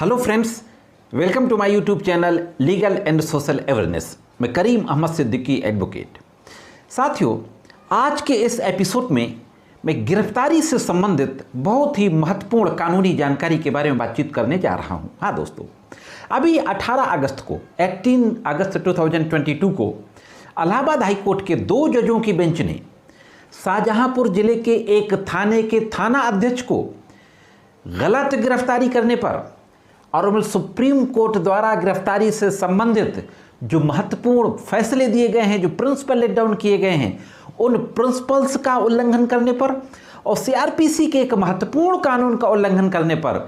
Hello friends, welcome to my YouTube channel legal and social awareness. मैं Karim Ahmad Siddiqui advocate. साथियों, आज के इस एपिसोड में मैं गिरफ्तारी से संबंधित बहुत ही महत्वपूर्ण कानूनी जानकारी के बारे में बातचीत करने जा रहा हूं। हाँ दोस्तों, अभी 18 अगस्त को 18 अगस्त 2022 को इलाहाबाद हाई कोर्ट के 2 जजों की बेंच ने शाहजहांपुर जिले के एक थाने के थाना अध्यक्ष को गलत गिरफ्तारी करने पर और सुप्रीम कोर्ट द्वारा गिरफ्तारी से संबंधित जो महत्वपूर्ण फैसले दिए गए हैं, जो प्रिंसिपल लेट डाउन किए गए हैं, उन प्रिंसिपल्स का उल्लंघन करने पर और सीआरपीसी के एक महत्वपूर्ण कानून का उल्लंघन करने पर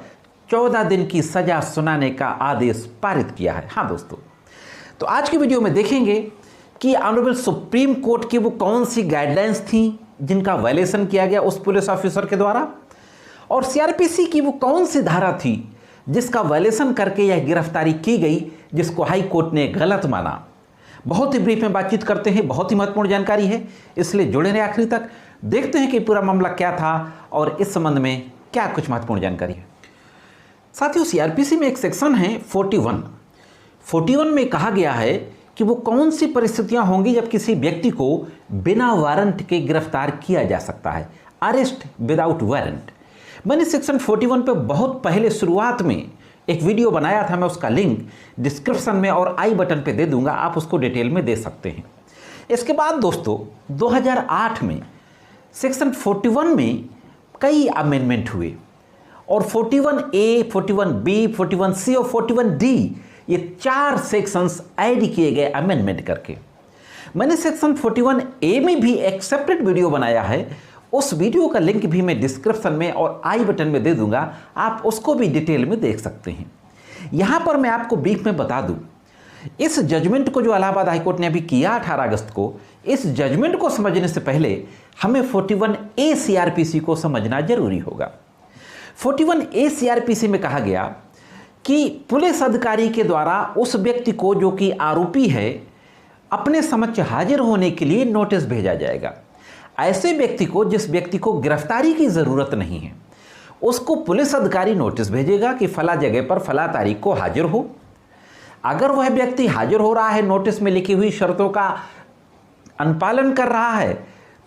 14 दिन की सजा सुनाने का आदेश पारित किया है। हाँ दोस्तों, तो आज की वीडियो में देखेंगे कि ऑनरेबल सुप्रीम कोर्ट की वो कौन सी गाइडलाइंस थी जिनका वायलेशन किया गया उस पुलिस ऑफिसर के द्वारा, और सीआरपीसी की वो कौन सी धारा थी जिसका वायलेशन करके यह गिरफ्तारी की गई, जिसको हाई कोर्ट ने गलत माना। बहुत ही ब्रीफ में बातचीत करते हैं, बहुत ही महत्वपूर्ण जानकारी है, इसलिए जुड़े रहे आखिरी तक। देखते हैं कि पूरा मामला क्या था और इस संबंध में क्या कुछ महत्वपूर्ण जानकारी है। साथियों, सीआरपीसी में एक सेक्शन है 41 में कहा गया है कि वो कौन सी परिस्थितियां होंगी जब किसी व्यक्ति को बिना वारंट के गिरफ्तार किया जा सकता है, अरेस्ट विदाउट वारंट। मैंने सेक्शन 41 पे बहुत पहले शुरुआत में एक वीडियो बनाया था, मैं उसका लिंक डिस्क्रिप्शन में और आई बटन पे दे दूंगा, आप उसको डिटेल में दे सकते हैं। इसके बाद दोस्तों 2008 में सेक्शन 41 में कई अमेंडमेंट हुए और 41A, 41B, 41C और 41D ये 4 सेक्शंस ऐड किए गए अमेंडमेंट करके। मैंने सेक्शन 41A में भी एक सेपरेट वीडियो बनाया है, उस वीडियो का लिंक भी मैं डिस्क्रिप्शन में और आई बटन में दे दूंगा, आप उसको भी डिटेल में देख सकते हैं। यहां पर मैं आपको ब्रीफ में बता दूं, इस जजमेंट को जो इलाहाबाद हाई कोर्ट ने अभी किया 18 अगस्त को, इस जजमेंट को समझने से पहले हमें 41A सीआरपीसी को समझना जरूरी होगा। 41A सीआरपीसी में कहा गया कि पुलिस अधिकारी के द्वारा उस व्यक्ति को जो कि आरोपी है अपने समक्ष हाजिर होने के लिए नोटिस भेजा जाएगा। ऐसे व्यक्ति को, जिस व्यक्ति को गिरफ्तारी की जरूरत नहीं है, उसको पुलिस अधिकारी नोटिस भेजेगा कि फला जगह पर फला तारीख को हाजिर हो। अगर वह व्यक्ति हाजिर हो रहा है, नोटिस में लिखी हुई शर्तों का अनुपालन कर रहा है,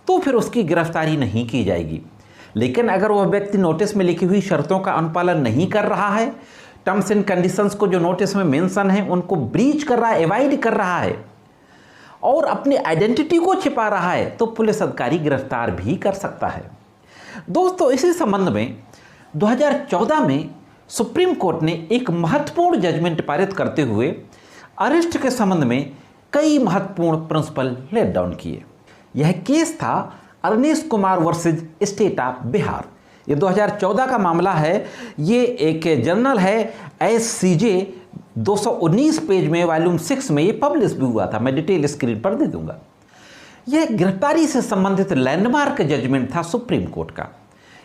तो फिर उसकी गिरफ्तारी नहीं की जाएगी। लेकिन अगर वह व्यक्ति नोटिस में लिखी हुई शर्तों का अनुपालन नहीं कर रहा है, टर्म्स एंड कंडीशंस को जो नोटिस में मेंशन है उनको ब्रीच कर रहा है, एवॉइड कर रहा है और अपनी आइडेंटिटी को छिपा रहा है, तो पुलिस अधिकारी गिरफ्तार भी कर सकता है। दोस्तों, इसी संबंध में 2014 में सुप्रीम कोर्ट ने एक महत्वपूर्ण जजमेंट पारित करते हुए अरेस्ट के संबंध में कई महत्वपूर्ण प्रिंसिपल लेट डाउन किए। यह केस था Arnesh Kumar versus state of Bihar. ये 2014 का मामला है। ये एक जर्नल है SCJ 219 पेज में, वॉल्यूम 6 में ये पब्लिश भी हुआ था। मैं डिटेल स्क्रीन पर दे दूंगा। यह गिरफ्तारी से संबंधित लैंडमार्क जजमेंट था सुप्रीम कोर्ट का।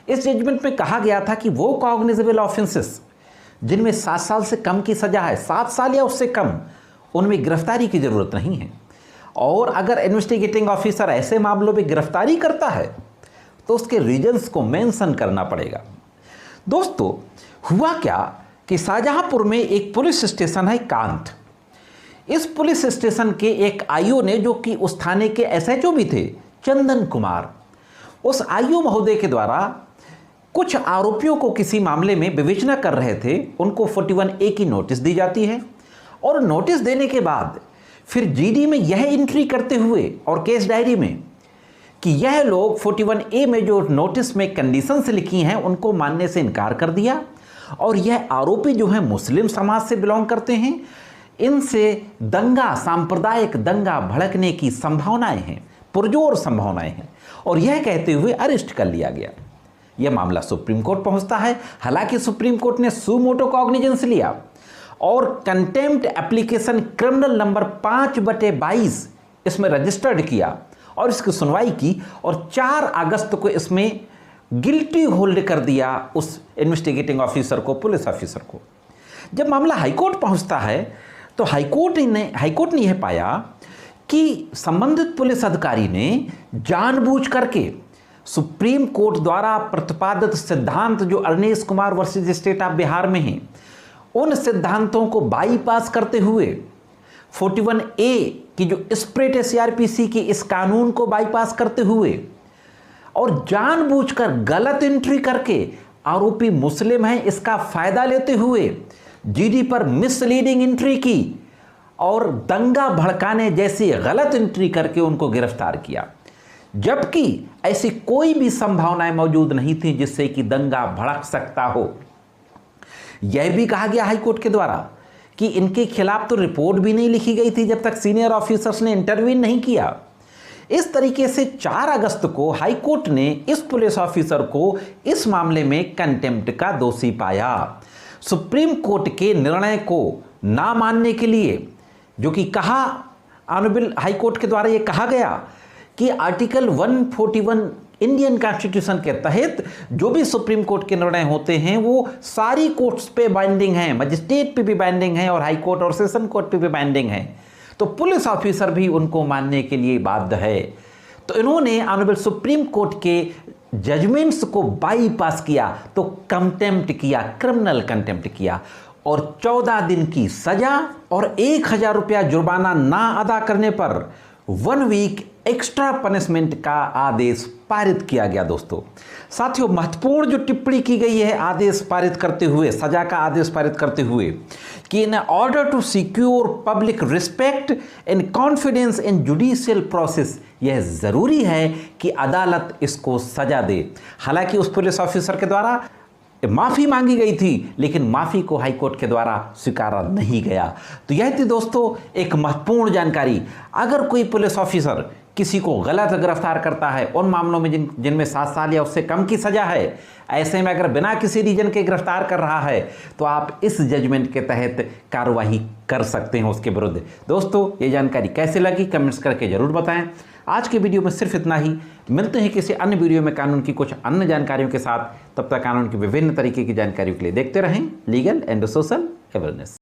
इस जजमेंट में कहा गया था कि वो कॉग्निजेबल ऑफेंसेस जिनमें 7 साल से कम की सजा है, 7 साल या उससे कम, उनमें गिरफ्तारी की जरूरत नहीं है। और अगर इन्वेस्टिगेटिंग ऑफिसर ऐसे मामलों में गिरफ्तारी करता है तो उसके रीजंस को मेंशन करना पड़ेगा। दोस्तों, हुआ क्या कि शाहजहांपुर में एक पुलिस स्टेशन है कांत। इस पुलिस स्टेशन के एक आईओ ने, जो कि उस थाने के SHO भी थे, चंदन कुमार, उस आईओ महोदय के द्वारा कुछ आरोपियों को किसी मामले में विवेचना कर रहे थे, उनको 41A की नोटिस दी जाती है और नोटिस देने के बाद फिर GD में यह एंट्री करते हुए और केस डायरी में कि यह लोग 41A में जो नोटिस में कंडीशंस लिखी हैं उनको मानने से इनकार कर दिया और यह आरोपी जो हैं मुस्लिम समाज से बिलोंग करते हैं, इनसे दंगा, सांप्रदायिक दंगा भड़कने की संभावनाएं हैं, पुरजोर संभावनाएं हैं, और यह कहते हुए अरेस्ट कर लिया गया। यह मामला सुप्रीम कोर्ट पहुंचता है। हालांकि सुप्रीम कोर्ट ने सुमोटो कॉग्निजेंस लिया और कंटेम्प्ट एप्लीकेशन क्रिमिनल नंबर 5/22 इसमें रजिस्टर्ड किया और इसकी सुनवाई की और 4 अगस्त को इसमें गिल्टी होल्ड कर दिया उस इन्वेस्टिगेटिंग ऑफिसर को, पुलिस ऑफिसर को। जब मामला हाईकोर्ट पहुंचता है तो हाईकोर्ट ने यह पाया कि संबंधित पुलिस अधिकारी ने जानबूझ करके सुप्रीम कोर्ट द्वारा प्रतिपादित सिद्धांत जो Arnesh Kumar versus state of Bihar में है, उन सिद्धांतों को बाईपास करते हुए 41A की जो स्प्रेट CRPC की इस कानून को बाईपास करते हुए और जानबूझकर गलत एंट्री करके आरोपी मुस्लिम हैं इसका फायदा लेते हुए जीडी पर मिसलीडिंग एंट्री की और दंगा भड़काने जैसी गलत एंट्री करके उनको गिरफ्तार किया, जबकि ऐसी कोई भी संभावनाएं मौजूद नहीं थी जिससे कि दंगा भड़क सकता हो। यह भी कहा गया हाईकोर्ट के द्वारा कि इनके खिलाफ तो रिपोर्ट भी नहीं लिखी गई थी जब तक सीनियर ऑफिसर्स ने इंटरवीन नहीं किया। इस तरीके से 4 अगस्त को हाईकोर्ट ने इस पुलिस ऑफिसर को इस मामले में कंटेम्प्ट का दोषी पाया। सुप्रीम कोर्ट के निर्णय को ना मानने के लिए, जो कि कहा ऑनरेबल हाईकोर्ट के द्वारा, यह कहा गया कि आर्टिकल 141 इंडियन कॉन्स्टिट्यूशन के तहत जो भी सुप्रीम कोर्ट के निर्णय होते हैं वो सारी कोर्ट्स पे बाइंडिंग हैं, मजिस्ट्रेट पे भी बाइंडिंग है और हाई कोर्ट और सेशन कोर्ट पे भी बाइंडिंग है, तो पुलिस ऑफिसर भी उनको मानने के लिए बाध्य है। तो इन्होंने ऑनरेबल सुप्रीम कोर्ट के जजमेंट्स को बाईपास किया, तो कंटेम्प्ट किया, क्रिमिनल कंटेम्प्ट किया और 14 दिन की सजा और 1000 रुपया जुर्माना ना अदा करने पर 1 वीक एक्स्ट्रा पनिशमेंट का आदेश पारित किया गया। दोस्तों साथियों, महत्वपूर्ण जो टिप्पणी की गई है आदेश पारित करते हुए, सजा का आदेश पारित करते हुए, कि in order to secure public respect and confidence in judicial process, यह ज़रूरी है कि अदालत इसको सजा दे। हालांकि उस पुलिस ऑफिसर के द्वारा माफ़ी मांगी गई थी, लेकिन माफ़ी को हाईकोर्ट के द्वारा स्वीकारा नहीं गया। तो यह थी दोस्तों एक महत्वपूर्ण जानकारी। अगर कोई पुलिस ऑफिसर किसी को गलत गिरफ्तार करता है उन मामलों में जिनमें 7 साल या उससे कम की सज़ा है, ऐसे में अगर बिना किसी रीजन के गिरफ्तार कर रहा है तो आप इस जजमेंट के तहत कार्रवाई कर सकते हैं उसके विरुद्ध। दोस्तों ये जानकारी कैसे लगी कमेंट्स करके ज़रूर बताएं। आज के वीडियो में सिर्फ इतना ही। मिलते हैं किसी अन्य वीडियो में कानून की कुछ अन्य जानकारियों के साथ। तब तक कानून की विभिन्न तरीके की जानकारियों के लिए देखते रहें लीगल एंड सोशल अवेयरनेस।